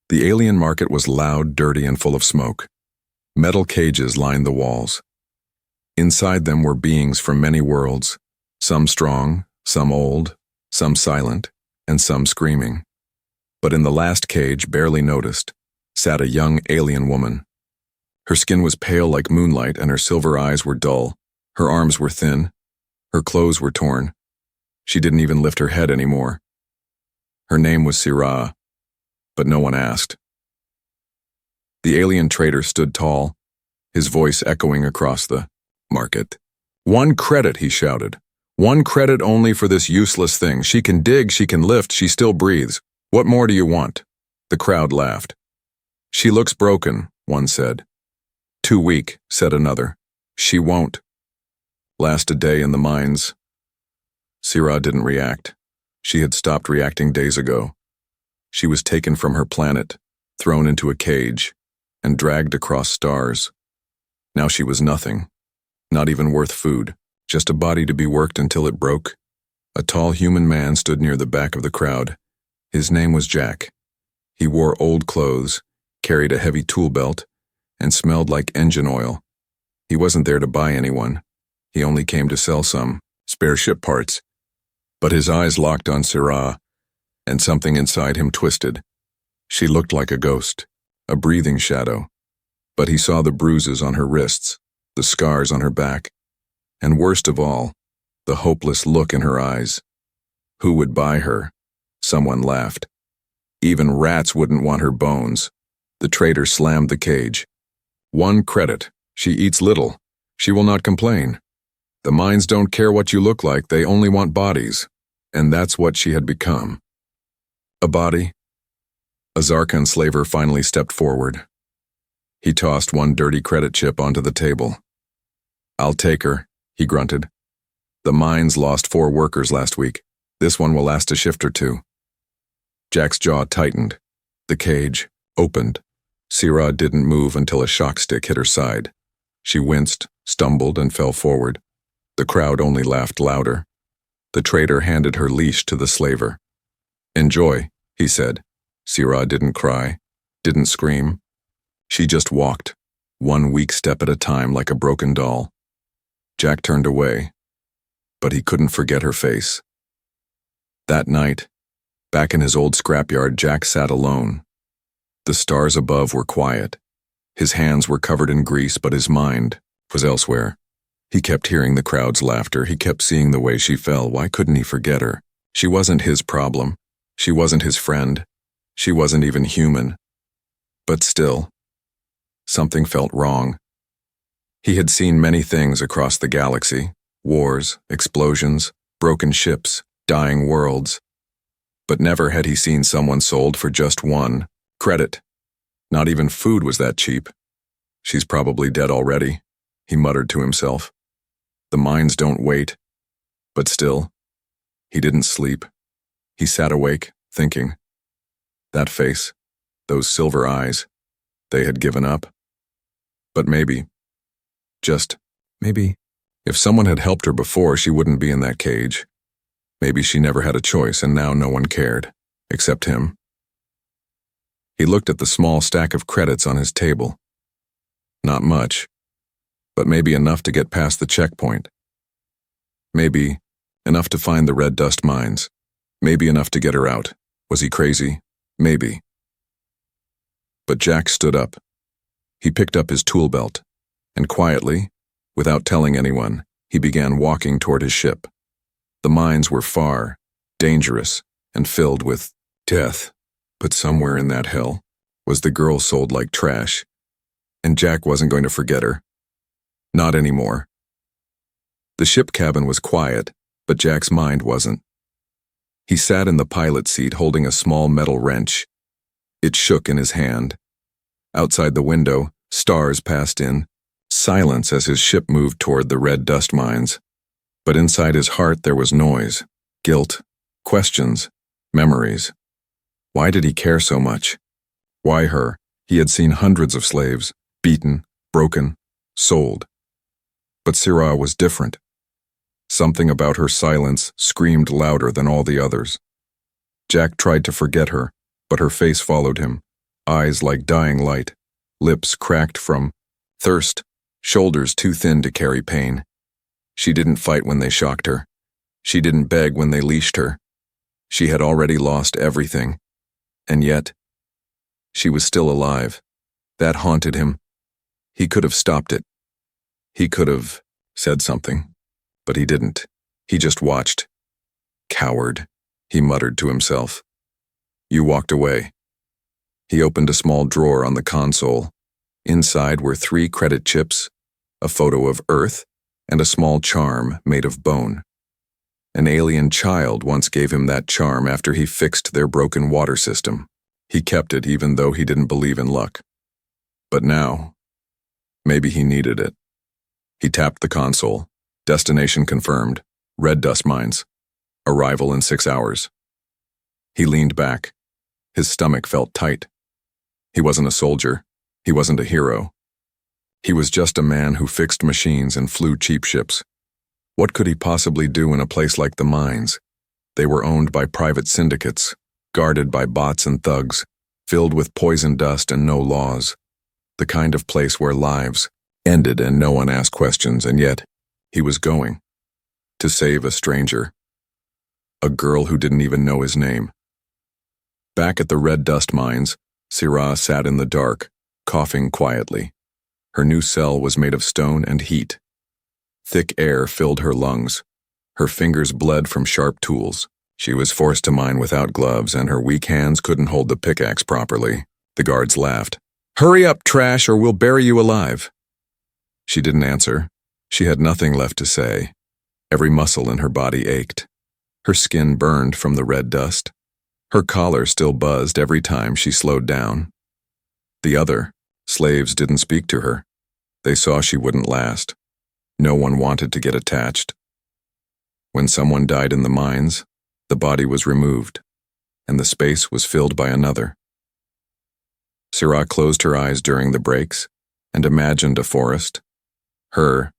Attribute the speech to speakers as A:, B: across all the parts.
A: The alien market was loud, dirty, and full of smoke. Metal cages lined the walls. Inside them were beings from many worlds, some strong, some old, some silent, and some screaming. But in the last cage, barely noticed, sat a young alien woman. Her skin was pale like moonlight, and her silver eyes were dull. Her arms were thin. Her clothes were torn. She didn't even lift her head anymore. Her name was Sirah, but no one asked. The alien trader stood tall, his voice echoing across the market. 1 credit, he shouted. 1 credit only for this useless thing. She can dig, she can lift, she still breathes. What more do you want? The crowd laughed. She looks broken, one said. Too weak, said another. She won't last a day in the mines. Sirah didn't react. She had stopped reacting days ago. She was taken from her planet, thrown into a cage, and dragged across stars. Now she was nothing, not even worth food, just a body to be worked until it broke. A tall human man stood near the back of the crowd. His name was Jack. He wore old clothes, carried a heavy tool belt, and smelled like engine oil. He wasn't there to buy anyone. He only came to sell some spare ship parts. But his eyes locked on Sirah, and something inside him twisted. She looked like a ghost, a breathing shadow. But he saw the bruises on her wrists, the scars on her back, and worst of all, the hopeless look in her eyes. Who would buy her? Someone laughed. Even rats wouldn't want her bones. The trader slammed the cage. 1 credit. She eats little. She will not complain. The mines don't care what you look like, they only want bodies. And that's what she had become. A body? A Zarkon slaver finally stepped forward. He tossed 1 dirty credit chip onto the table. I'll take her, he grunted. The mines lost 4 workers last week. This one will last a shift or 2. Jack's jaw tightened. The cage opened. Sirah didn't move until a shock stick hit her side. She winced, stumbled, and fell forward. The crowd only laughed louder. The trader handed her leash to the slaver. Enjoy, he said. Sirah didn't cry, didn't scream. She just walked, 1 weak step at a time like a broken doll. Jack turned away, but he couldn't forget her face. That night, back in his old scrapyard, Jack sat alone. The stars above were quiet. His hands were covered in grease, but his mind was elsewhere. He kept hearing the crowd's laughter. He kept seeing the way she fell. Why couldn't he forget her? She wasn't his problem. She wasn't his friend. She wasn't even human. But still, something felt wrong. He had seen many things across the galaxy: wars, explosions, broken ships, dying worlds. But never had he seen someone sold for just 1 credit. Not even food was that cheap. She's probably dead already, he muttered to himself. The mines don't wait. But still, he didn't sleep. He sat awake, thinking. That face, those silver eyes, they had given up. But maybe, just maybe, if someone had helped her before, she wouldn't be in that cage. Maybe she never had a choice, and now no one cared, except him. He looked at the small stack of credits on his table. Not much, but maybe enough to get past the checkpoint. Maybe enough to find the red dust mines. Maybe enough to get her out. Was he crazy? Maybe. But Jack stood up. He picked up his tool belt, and quietly, without telling anyone, he began walking toward his ship. The mines were far, dangerous, and filled with death. But somewhere in that hell was the girl sold like trash. And Jack wasn't going to forget her. Not anymore. The ship cabin was quiet, but Jack's mind wasn't. He sat in the pilot seat holding a small metal wrench. It shook in his hand. Outside the window, stars passed in, silence as his ship moved toward the red dust mines. But inside his heart there was noise, guilt, questions, memories. Why did he care so much? Why her? He had seen hundreds of slaves, beaten, broken, sold. But Sirah was different. Something about her silence screamed louder than all the others. Jack tried to forget her, but her face followed him, eyes like dying light, lips cracked from thirst, shoulders too thin to carry pain. She didn't fight when they shocked her. She didn't beg when they leashed her. She had already lost everything. And yet, she was still alive. That haunted him. He could have stopped it. He could have said something, but he didn't. He just watched. Coward, he muttered to himself. You walked away. He opened a small drawer on the console. Inside were 3 credit chips, a photo of Earth, and a small charm made of bone. An alien child once gave him that charm after he fixed their broken water system. He kept it even though he didn't believe in luck. But now, maybe he needed it. He tapped the console. Destination confirmed. Red dust mines. Arrival in 6 hours. He leaned back. His stomach felt tight. He wasn't a soldier. He wasn't a hero. He was just a man who fixed machines and flew cheap ships. What could he possibly do in a place like the mines? They were owned by private syndicates, guarded by bots and thugs, filled with poison dust and no laws. The kind of place where lives ended and no one asked questions, and yet he was going. To save a stranger. A girl who didn't even know his name. Back at the red dust mines, Syrah sat in the dark, coughing quietly. Her new cell was made of stone and heat. Thick air filled her lungs. Her fingers bled from sharp tools. She was forced to mine without gloves, and her weak hands couldn't hold the pickaxe properly. The guards laughed. Hurry up, trash, or we'll bury you alive. She didn't answer. She had nothing left to say. Every muscle in her body ached. Her skin burned from the red dust. Her collar still buzzed every time she slowed down. The other slaves didn't speak to her. They saw she wouldn't last. No one wanted to get attached. When someone died in the mines, the body was removed, and the space was filled by another. Syrah closed her eyes during the breaks and imagined a forest. Her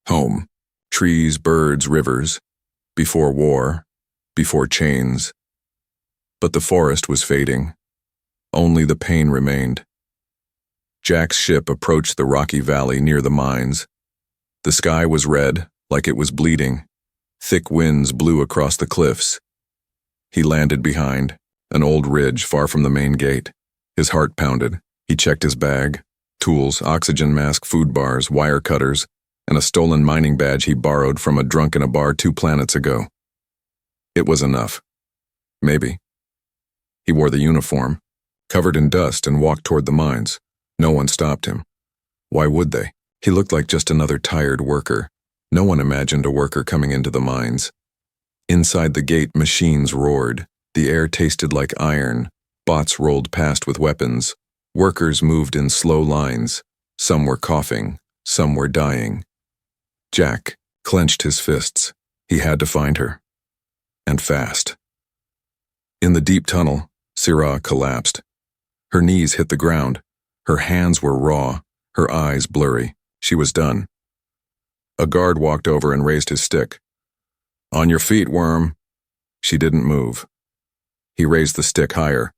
A: home. Trees, birds, rivers. Before war. Before chains. But the forest was fading. Only the pain remained. Jack's ship approached the rocky valley near the mines. The sky was red, like it was bleeding. Thick winds blew across the cliffs. He landed behind an old ridge far from the main gate. His heart pounded. He checked his bag. Tools, oxygen mask, food bars, wire cutters, and a stolen mining badge he borrowed from a drunk in a bar 2 planets ago. It was enough. Maybe. He wore the uniform, covered in dust, and walked toward the mines. No one stopped him. Why would they? He looked like just another tired worker. No one imagined a worker coming into the mines. Inside the gate, machines roared. The air tasted like iron. Bots rolled past with weapons. Workers moved in slow lines. Some were coughing. Some were dying. Jack clenched his fists. He had to find her. And fast. In the deep tunnel, Syrah collapsed. Her knees hit the ground. Her hands were raw. Her eyes blurry. She was done. A guard walked over and raised his stick. On your feet, worm. She didn't move. He raised the stick higher.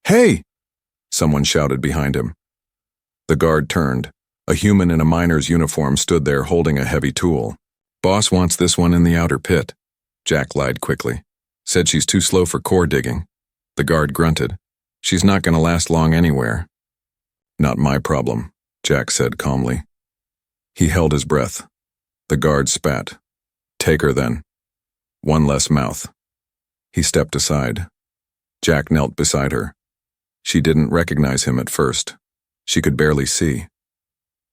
A: Hey! Someone shouted behind him. The guard turned. A human in a miner's uniform stood there holding a heavy tool. Boss wants this one in the outer pit. Jack lied quickly. Said she's too slow for core digging. The guard grunted. She's not going to last long anywhere. Not my problem, Jack said calmly. He held his breath. The guard spat. Take her then. One less mouth. He stepped aside. Jack knelt beside her. She didn't recognize him at first. She could barely see.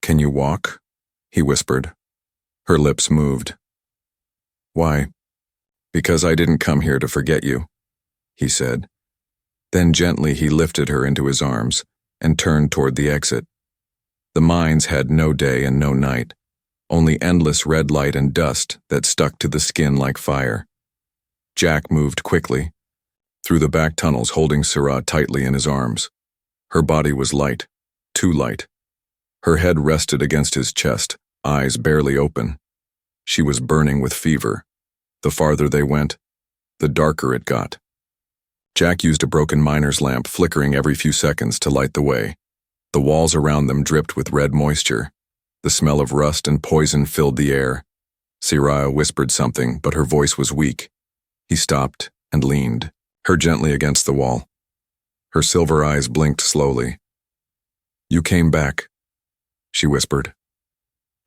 A: Can you walk? He whispered. Her lips moved. Why? Because I didn't come here to forget you, he said. Then gently he lifted her into his arms and turned toward the exit. The mines had no day and no night, only endless red light and dust that stuck to the skin like fire. Jack moved quickly, through the back tunnels holding Syrah tightly in his arms. Her body was light, too light. Her head rested against his chest, eyes barely open. She was burning with fever. The farther they went, the darker it got. Jack used a broken miner's lamp flickering every few seconds to light the way. The walls around them dripped with red moisture. The smell of rust and poison filled the air. Siraya whispered something, but her voice was weak. He stopped and leaned, her gently against the wall. Her silver eyes blinked slowly. "You came back," she whispered.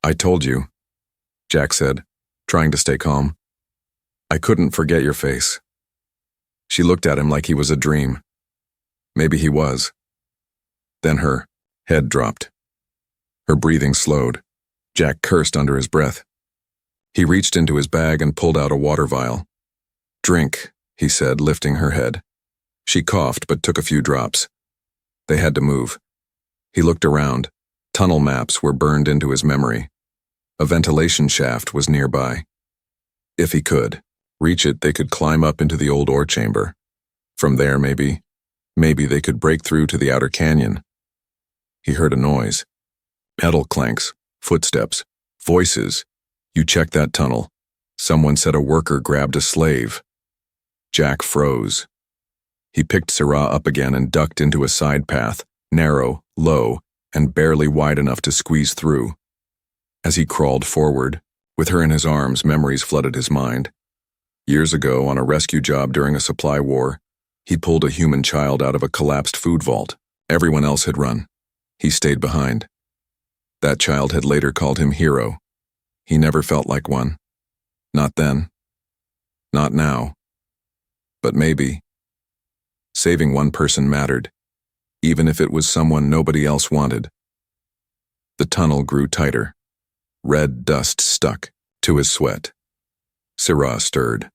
A: "I told you," Jack said, trying to stay calm. "I couldn't forget your face." She looked at him like he was a dream. Maybe he was. Then her head dropped. Her breathing slowed. Jack cursed under his breath. He reached into his bag and pulled out a water vial. "Drink," he said, lifting her head. She coughed but took a few drops. They had to move. He looked around. Tunnel maps were burned into his memory. A ventilation shaft was nearby. If he could reach it, they could climb up into the old ore chamber. From there, maybe they could break through to the outer canyon. He heard a noise. Metal clanks, footsteps, voices. "You check that tunnel." Someone said a worker grabbed a slave. Jack froze. He picked Sirah up again and ducked into a side path, narrow, low, and barely wide enough to squeeze through. As he crawled forward, with her in his arms, memories flooded his mind. Years ago, on a rescue job during a supply war, he pulled a human child out of a collapsed food vault. Everyone else had run. He stayed behind. That child had later called him hero. He never felt like one. Not then. Not now. But maybe. Saving one person mattered, even if it was someone nobody else wanted. The tunnel grew tighter. Red dust stuck to his sweat. Sirah stirred.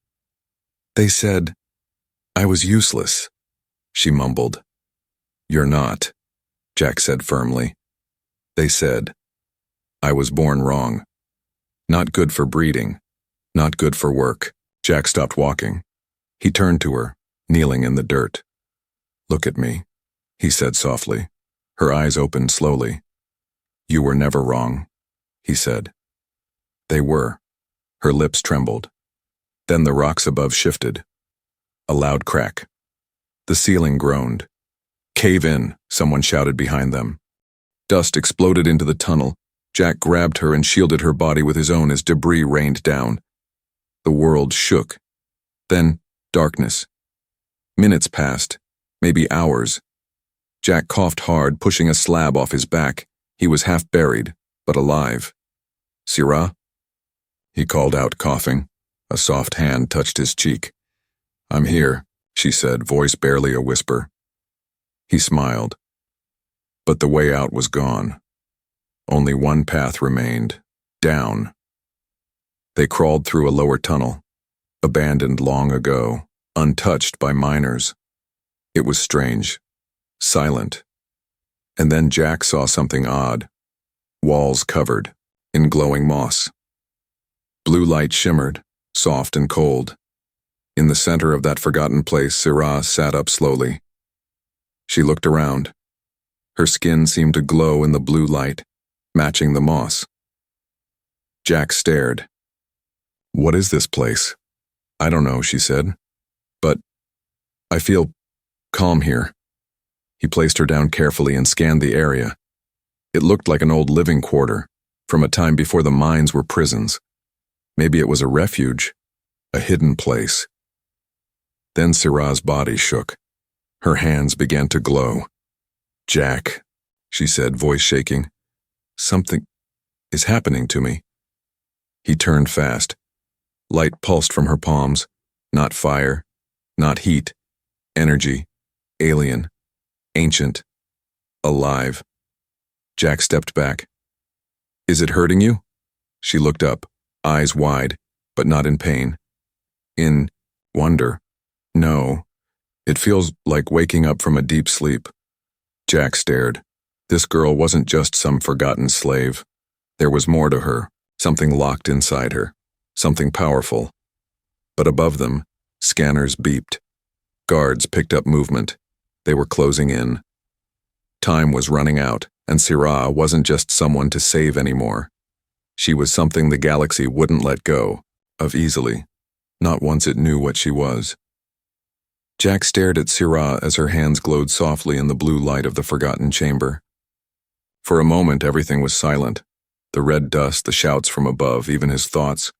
A: "They said I was useless," she mumbled. "You're not," Jack said firmly. "They said I was born wrong. Not good for breeding. Not good for work." Jack stopped walking. He turned to her, kneeling in the dirt. "Look at me," he said softly. Her eyes opened slowly. "You were never wrong," he said. They were. Her lips trembled. Then the rocks above shifted. A loud crack. The ceiling groaned. "Cave in," someone shouted behind them. Dust exploded into the tunnel. Jack grabbed her and shielded her body with his own as debris rained down. The world shook. Then, darkness. Minutes passed, maybe hours. Jack coughed hard, pushing a slab off his back. He was half buried, but alive. "Sirah?" He called out, coughing. A soft hand touched his cheek. "I'm here," she said, voice barely a whisper. He smiled. But the way out was gone. Only one path remained. Down. They crawled through a lower tunnel, abandoned long ago, untouched by miners. It was strange. Silent. And then Jack saw something odd. Walls covered, in glowing moss. Blue light shimmered, soft and cold. In the center of that forgotten place, Sirah sat up slowly. She looked around. Her skin seemed to glow in the blue light, matching the moss. Jack stared. "What is this place?" "I don't know," she said. "But I feel calm here." He placed her down carefully and scanned the area. It looked like an old living quarter, from a time before the mines were prisons. Maybe it was a refuge, a hidden place. Then Sirah's body shook. Her hands began to glow. "Jack," she said, voice shaking. "Something is happening to me." He turned fast. Light pulsed from her palms. Not fire, not heat. Energy. Alien. Ancient. Alive. Jack stepped back. "Is it hurting you?" She looked up, eyes wide, but not in pain. In wonder. "No. It feels like waking up from a deep sleep." Jack stared. This girl wasn't just some forgotten slave. There was more to her, something locked inside her, something powerful. But above them, scanners beeped. Guards picked up movement. They were closing in. Time was running out, and Sirah wasn't just someone to save anymore. She was something the galaxy wouldn't let go of easily, not once it knew what she was. Jack stared at Syrah as her hands glowed softly in the blue light of the forgotten chamber. For a moment, everything was silent. The red dust, the shouts from above, even his thoughts.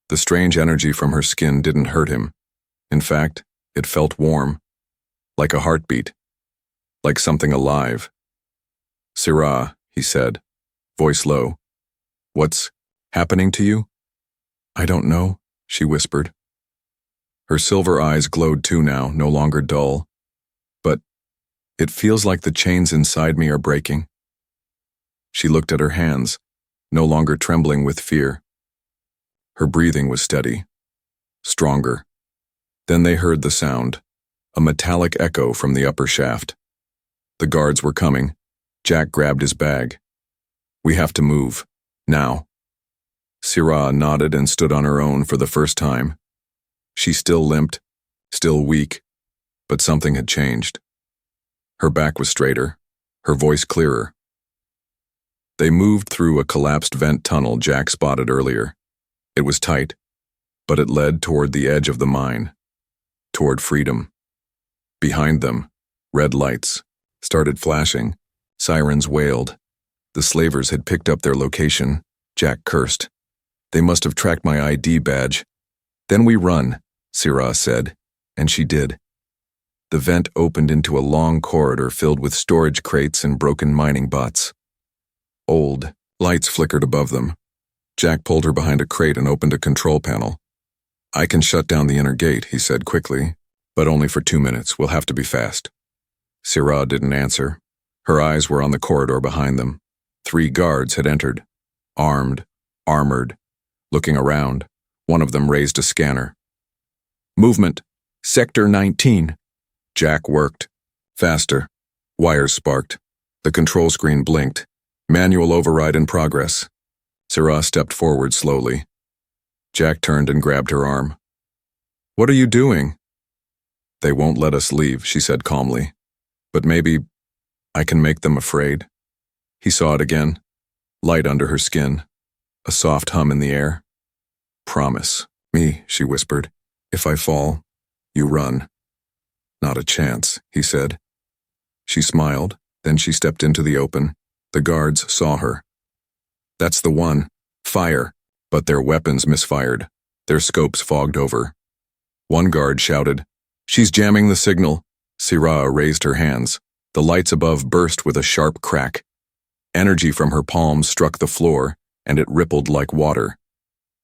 A: The strange energy from her skin didn't hurt him. In fact, it felt warm, like a heartbeat, like something alive. "Syrah," he said, voice low. "What's happening to you?" "I don't know," she whispered. Her silver eyes glowed too now, no longer dull. "But it feels like the chains inside me are breaking." She looked at her hands, no longer trembling with fear. Her breathing was steady, stronger. Then they heard the sound, a metallic echo from the upper shaft. The guards were coming. Jack grabbed his bag. "We have to move, now." Syrah nodded and stood on her own for the first time. She still limped, still weak, but something had changed. Her back was straighter, her voice clearer. They moved through a collapsed vent tunnel Jack spotted earlier. It was tight, but it led toward the edge of the mine, toward freedom. Behind them, red lights started flashing. Sirens wailed. The slavers had picked up their location. Jack cursed. "They must have tracked my ID badge." "Then we run," Syrah said, and she did. The vent opened into a long corridor filled with storage crates and broken mining bots. Old lights flickered above them. Jack pulled her behind a crate and opened a control panel. "I can shut down the inner gate," he said quickly, "but only for 2 minutes. We'll have to be fast." Syrah didn't answer. Her eyes were on the corridor behind them. 3 guards had entered, armed, armored. Looking around, one of them raised a scanner. "Movement, Sector 19. Jack worked. Faster. Wires sparked. The control screen blinked. Manual override in progress. Syrah stepped forward slowly. Jack turned and grabbed her arm. "What are you doing?" "They won't let us leave," she said calmly. "But maybe I can make them afraid." He saw it again. Light under her skin. A soft hum in the air. "Promise me," she whispered. "If I fall, you run." "Not a chance," he said. She smiled, then she stepped into the open. The guards saw her. "That's the one. Fire." But their weapons misfired. Their scopes fogged over. One guard shouted, "She's jamming the signal." Syrah raised her hands. The lights above burst with a sharp crack. Energy from her palms struck the floor, and it rippled like water.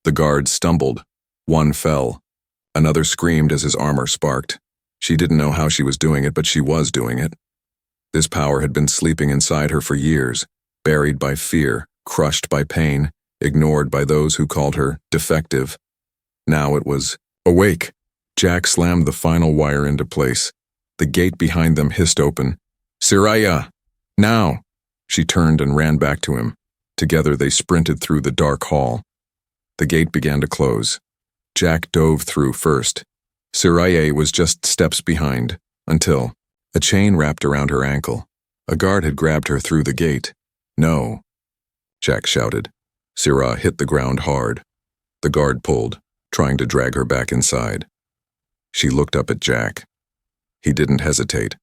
A: The guards stumbled. One fell. Another screamed as his armor sparked. She didn't know how she was doing it, but she was doing it. This power had been sleeping inside her for years, buried by fear, crushed by pain, ignored by those who called her defective. Now it was awake. Jack slammed the final wire into place. The gate behind them hissed open. "Syrah! Now!" She turned and ran back to him. Together they sprinted through the dark hall. The gate began to close. Jack dove through first. Syrah was just steps behind, until a chain wrapped around her ankle. A guard had grabbed her through the gate. "No!" Jack shouted. Syrah hit the ground hard. The guard pulled, trying to drag her back inside. She looked up at Jack. He didn't hesitate.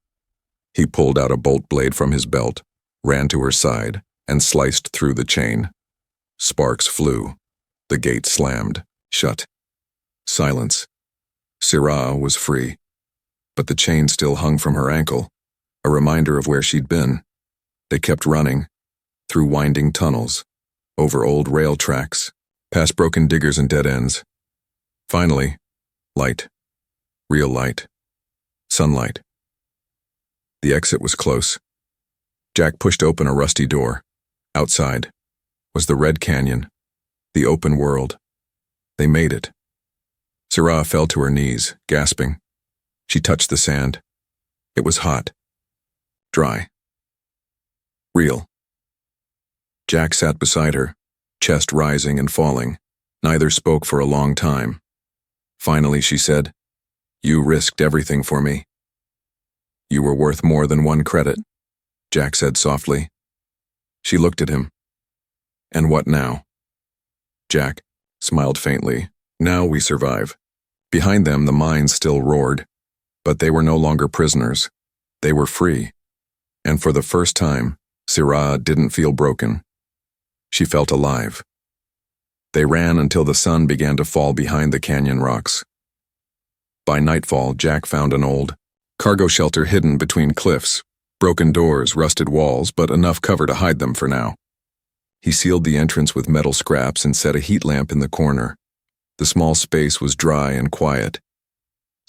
A: He pulled out a bolt blade from his belt, ran to her side, and sliced through the chain. Sparks flew. The gate slammed, shut. Silence. Syrah was free. But the chain still hung from her ankle, a reminder of where she'd been. They kept running, through winding tunnels, over old rail tracks, past broken diggers and dead ends. Finally, light. Real light. Sunlight. The exit was close. Jack pushed open a rusty door. Outside was the red canyon, the open world. They made it. Syrah fell to her knees, gasping. She touched the sand. It was hot. Dry. Real. Jack sat beside her, chest rising and falling. Neither spoke for a long time. Finally, she said, "You risked everything for me." "You were worth more than 1 credit," Jack said softly. She looked at him. "And what now?" Jack smiled faintly. "Now we survive." Behind them, the mine still roared, But they were no longer prisoners. They were free. And for the first time, Syrah didn't feel broken. She felt alive. They ran until the sun began to fall behind the canyon rocks. By nightfall, Jack found an old cargo shelter hidden between cliffs, broken doors, rusted walls, but enough cover to hide them for now. He sealed the entrance with metal scraps and set a heat lamp in the corner. The small space was dry and quiet.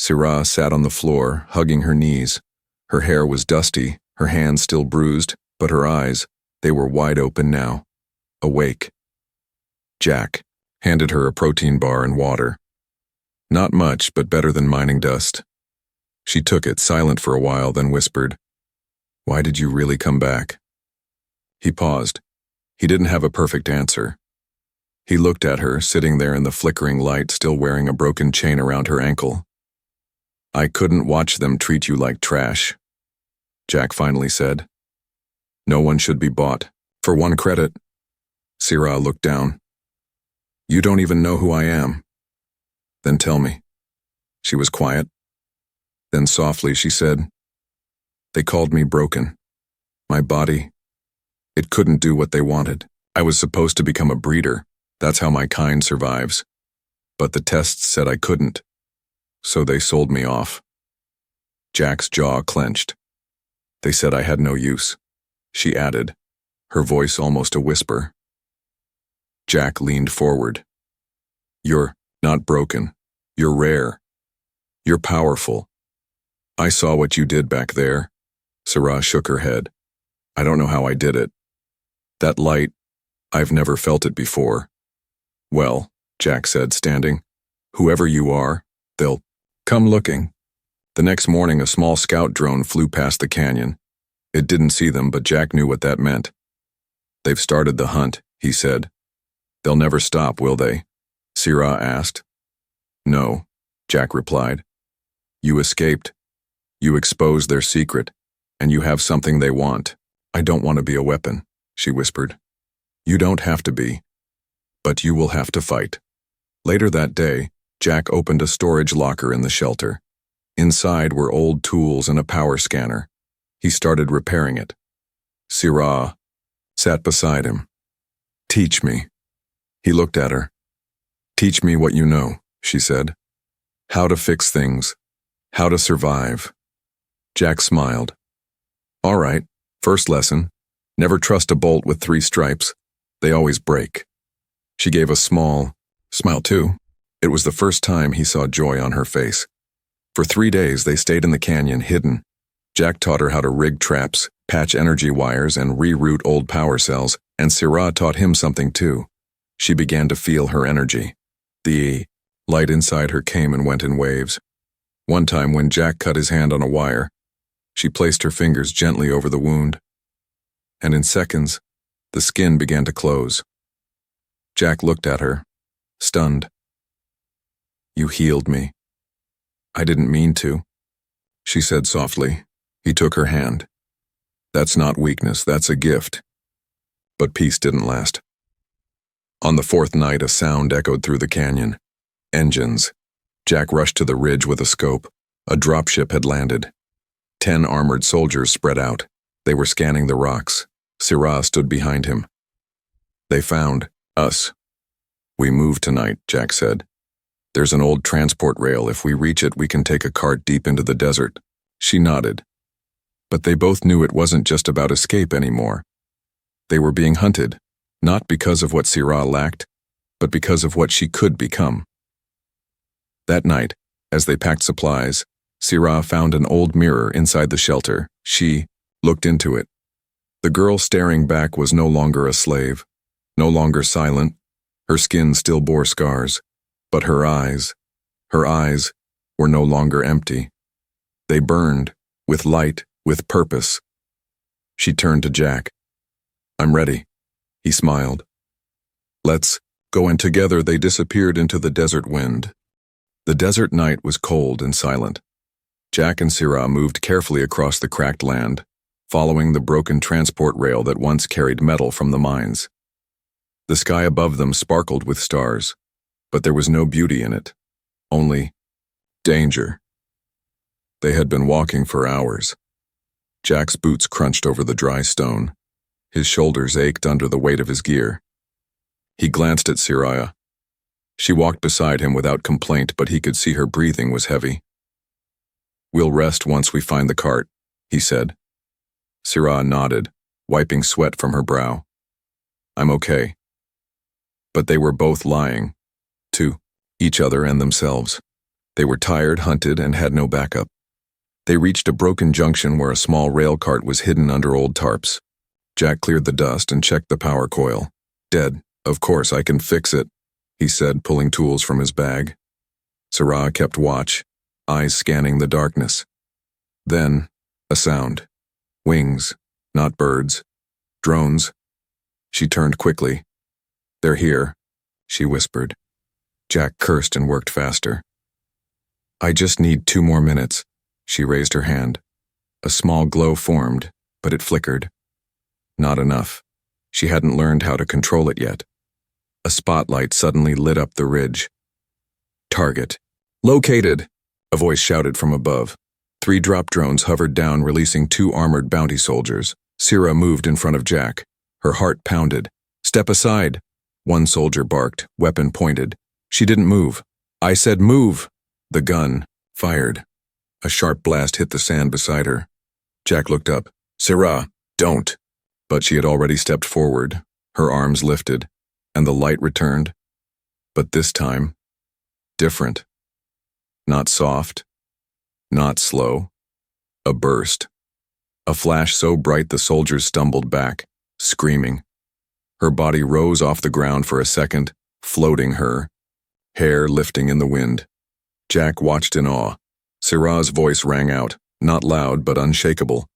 A: Syrah sat on the floor, hugging her knees. Her hair was dusty, her hands still bruised, but her eyes, they were wide open now, awake. Jack handed her a protein bar and water. Not much, but better than mining dust. She took it, silent for a while, then whispered, "Why did you really come back?" He paused. He didn't have a perfect answer. He looked at her, sitting there in the flickering light, still wearing a broken chain around her ankle. "I couldn't watch them treat you like trash," Jack finally said. "No one should be bought. For one credit." Syrah looked down. "You don't even know who I am." "Then tell me." She was quiet. Then softly she said, "They called me broken. My body, it couldn't do what they wanted. I was supposed to become a breeder. That's how my kind survives. But the tests said I couldn't. So they sold me off." Jack's jaw clenched. "They said I had no use," she added, her voice almost a whisper. Jack leaned forward. "You're not broken. You're rare. You're powerful. I saw what you did back there." Syrah shook her head. "I don't know how I did it. That light, I've never felt it before." "Well," Jack said, standing, "whoever you are, they'll come looking." The next morning, a small scout drone flew past the canyon. It didn't see them, but Jack knew what that meant. "They've started the hunt," he said. "They'll never stop, will they?" Syrah asked. "No," Jack replied. "You escaped. You exposed their secret, and you have something they want." "I don't want to be a weapon," she whispered. "You don't have to be, but you will have to fight." Later that day, Jack opened a storage locker in the shelter. Inside were old tools and a power scanner. He started repairing it. Syrah sat beside him. "Teach me." He looked at her. "Teach me what you know," she said. "How to fix things. How to survive." Jack smiled. "All right, first lesson. Never trust a bolt with 3 stripes. They always break." She gave a small smile too. It was the first time he saw joy on her face. For 3 days they stayed in the canyon, hidden. Jack taught her how to rig traps, patch energy wires, and reroute old power cells, and Syrah taught him something too. She began to feel her energy. The light inside her came and went in waves. One time when Jack cut his hand on a wire, she placed her fingers gently over the wound. And in seconds, the skin began to close. Jack looked at her, stunned. "You healed me." "I didn't mean to," she said softly. He took her hand. "That's not weakness, that's a gift." But peace didn't last. On the 4th night, a sound echoed through the canyon. Engines. Jack rushed to the ridge with a scope. A dropship had landed. 10 armored soldiers spread out. They were scanning the rocks. Syrah stood behind him. "They found us." "We move tonight," Jack said. "There's an old transport rail. If we reach it, we can take a cart deep into the desert." She nodded. But they both knew it wasn't just about escape anymore. They were being hunted, not because of what Syrah lacked, but because of what she could become. That night, as they packed supplies, Syrah found an old mirror inside the shelter. She looked into it. The girl staring back was no longer a slave, no longer silent. Her skin still bore scars, but her eyes were no longer empty. They burned, with light, with purpose. She turned to Jack. "I'm ready." He smiled. "Let's go," and together they disappeared into the desert wind. The desert night was cold and silent. Jack and Syrah moved carefully across the cracked land, following the broken transport rail that once carried metal from the mines. The sky above them sparkled with stars, but there was no beauty in it, only danger. They had been walking for hours. Jack's boots crunched over the dry stone. His shoulders ached under the weight of his gear. He glanced at Siraya. She walked beside him without complaint, but he could see her breathing was heavy. "We'll rest once we find the cart," he said. Siraya nodded, wiping sweat from her brow. "I'm okay." But they were both lying, to each other and themselves. They were tired, hunted, and had no backup. They reached a broken junction where a small rail cart was hidden under old tarps. Jack cleared the dust and checked the power coil. "Dead. Of course, I can fix it," he said, pulling tools from his bag. Siraya kept watch, eyes scanning the darkness. Then, a sound. Wings, not birds. Drones. She turned quickly. "They're here," she whispered. Jack cursed and worked faster. "I just need 2 more minutes." She raised her hand. A small glow formed, but it flickered. Not enough. She hadn't learned how to control it yet. A spotlight suddenly lit up the ridge. "Target. Located!" a voice shouted from above. 3 drop drones hovered down, releasing 2 armored bounty soldiers. Sira moved in front of Jack. Her heart pounded. "Step aside!" One soldier barked, weapon pointed. She didn't move. "I said move!" The gun fired. A sharp blast hit the sand beside her. Jack looked up. "Sirah, don't!" But she had already stepped forward, her arms lifted, and the light returned. But this time, different. Not soft, not slow. A burst. A flash so bright the soldiers stumbled back, screaming. Her body rose off the ground for a second, floating her, hair lifting in the wind. Jack watched in awe. Sirah's voice rang out, not loud but unshakable.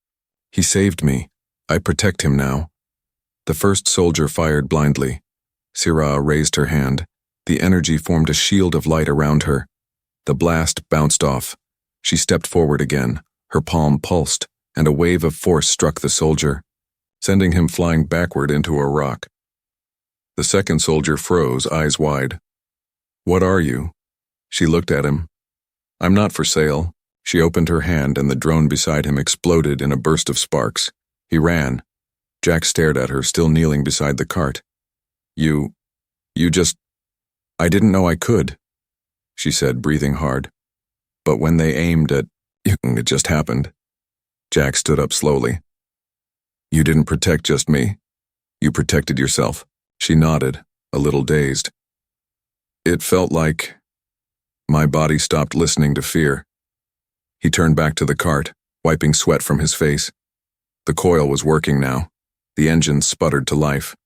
A: "He saved me. I protect him now." The first soldier fired blindly. Sirah raised her hand. The energy formed a shield of light around her. The blast bounced off. She stepped forward again. Her palm pulsed, and a wave of force struck the soldier, sending him flying backward into a rock. The second soldier froze, eyes wide. "What are you?" She looked at him. "I'm not for sale." She opened her hand and the drone beside him exploded in a burst of sparks. He ran. Jack stared at her, still kneeling beside the cart. You just... I didn't know I could," she said, breathing hard. "But when they aimed at... it just happened." Jack stood up slowly. "You didn't protect just me. You protected yourself." She nodded, a little dazed. "It felt like... my body stopped listening to fear." He turned back to the cart, wiping sweat from his face. The coil was working now. The engine sputtered to life.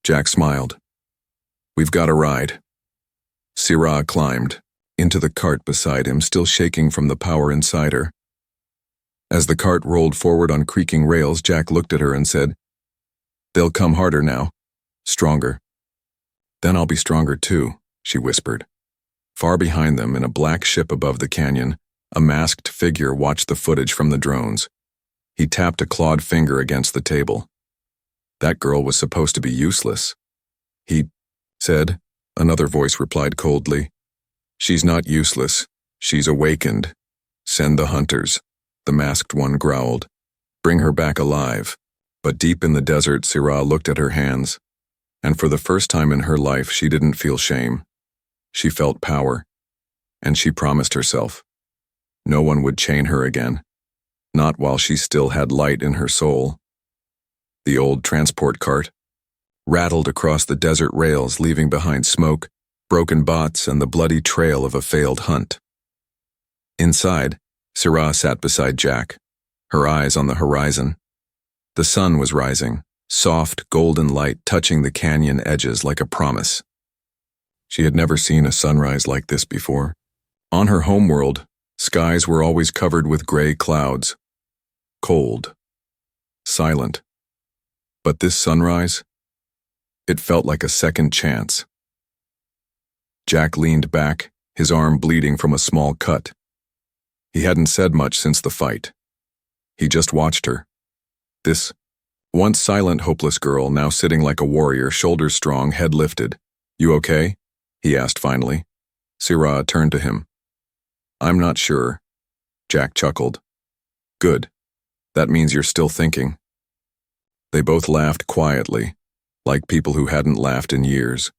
A: Jack smiled. "We've got a ride." Sirah climbed into the cart beside him, still shaking from the power inside her. As the cart rolled forward on creaking rails, Jack looked at her and said, "They'll come harder now. Stronger." "Then I'll be stronger too," she whispered. Far behind them, in a black ship above the canyon, a masked figure watched the footage from the drones. He tapped a clawed finger against the table. "That girl was supposed to be useless," he said. Another voice replied coldly. "She's not useless. She's awakened. Send the hunters," the masked one growled. "Bring her back alive." But deep in the desert, Sirah looked at her hands, and for the first time in her life she didn't feel shame. She felt power, and she promised herself. No one would chain her again, not while she still had light in her soul. The old transport cart rattled across the desert rails, leaving behind smoke, broken bots, and the bloody trail of a failed hunt. Inside, Sirah sat beside Jack, her eyes on the horizon. The sun was rising, soft golden light touching the canyon edges like a promise. She had never seen a sunrise like this before. On her homeworld, skies were always covered with gray clouds, cold, silent. But this sunrise, it felt like a second chance. Jack leaned back, his arm bleeding from a small cut. He hadn't said much since the fight. He just watched her. This once silent, hopeless girl, now sitting like a warrior, shoulders strong, head lifted. "You okay?" he asked finally. Sirah turned to him. "I'm not sure." Jack chuckled. Good. That means you're still thinking. They both laughed quietly, like people who hadn't laughed in years.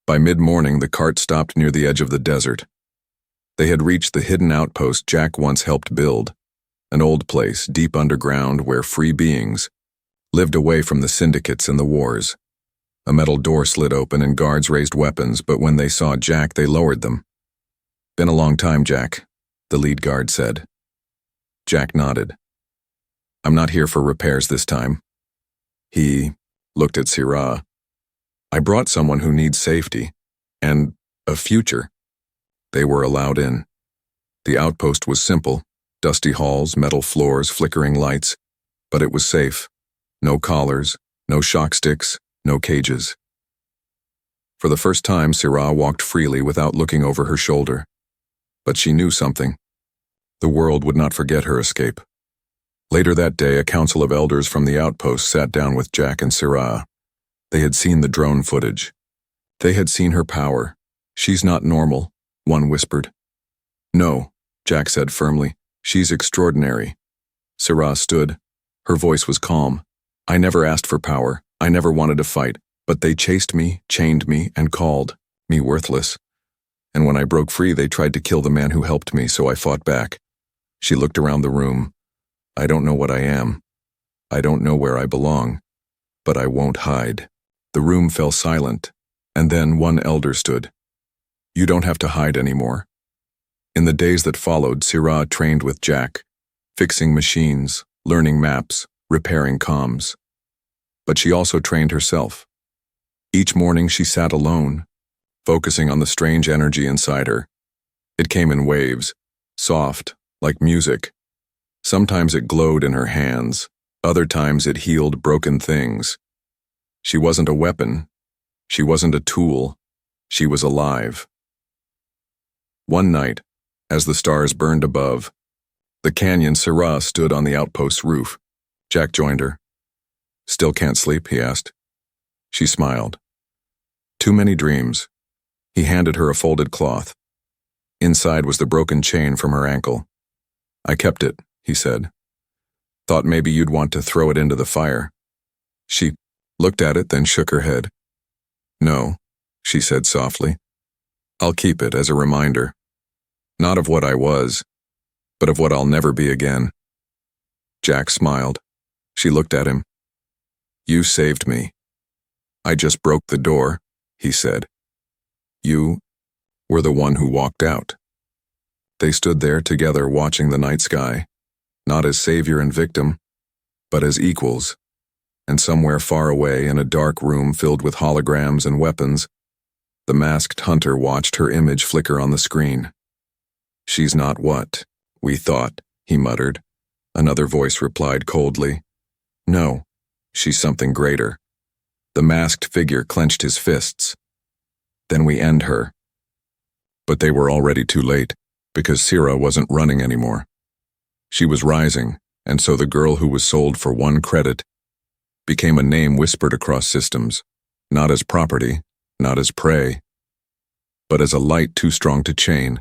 A: By mid-morning, the cart stopped near the edge of the desert. They had reached the hidden outpost Jack once helped build, an old place deep underground where free beings lived away from the syndicates and the wars. A metal door slid open and guards raised weapons, but when they saw Jack, they lowered them. Been a long time, Jack, the lead guard said. Jack nodded. I'm not here for repairs this time. He looked at Syrah. I brought someone who needs safety and a future. They were allowed in. The outpost was simple, dusty halls, metal floors, flickering lights, but it was safe. No collars, no shock sticks, no cages. For the first time, Syrah walked freely without looking over her shoulder. But she knew something. The world would not forget her escape. Later that day, a council of elders from the outpost sat down with Jack and Syrah. They had seen the drone footage. They had seen her power. She's not normal, one whispered. No, Jack said firmly. She's extraordinary. Syrah stood. Her voice was calm. I never asked for power. I never wanted to fight. But they chased me, chained me, and called me worthless. And when I broke free, they tried to kill the man who helped me, so I fought back. She looked around the room. I don't know what I am. I don't know where I belong. But I won't hide. The room fell silent, and then one elder stood. You don't have to hide anymore. In the days that followed, Syrah trained with Jack, fixing machines, learning maps, repairing comms. But she also trained herself. Each morning she sat alone, focusing on the strange energy inside her. It came in waves, soft, like music. Sometimes it glowed in her hands, other times it healed broken things. She wasn't a weapon. She wasn't a tool. She was alive. One night, as the stars burned above the canyon, Syrah stood on the outpost's roof. Jack joined her. Still can't sleep, he asked. She smiled. Too many dreams. He handed her a folded cloth. Inside was the broken chain from her ankle. I kept it, he said. Thought maybe you'd want to throw it into the fire. She looked at it, then shook her head. No, she said softly. I'll keep it as a reminder. Not of what I was, but of what I'll never be again. Jack smiled. She looked at him. You saved me. I just broke the door, he said. You were the one who walked out. They stood there together watching the night sky, not as savior and victim, but as equals. And somewhere far away in a dark room filled with holograms and weapons, the masked hunter watched her image flicker on the screen. She's not what we thought, he muttered. Another voice replied coldly. No, she's something greater. The masked figure clenched his fists. Then we end her. But they were already too late, because Syrah wasn't running anymore. She was rising, and so the girl who was sold for 1 credit became a name whispered across systems, not as property, not as prey, but as a light too strong to chain.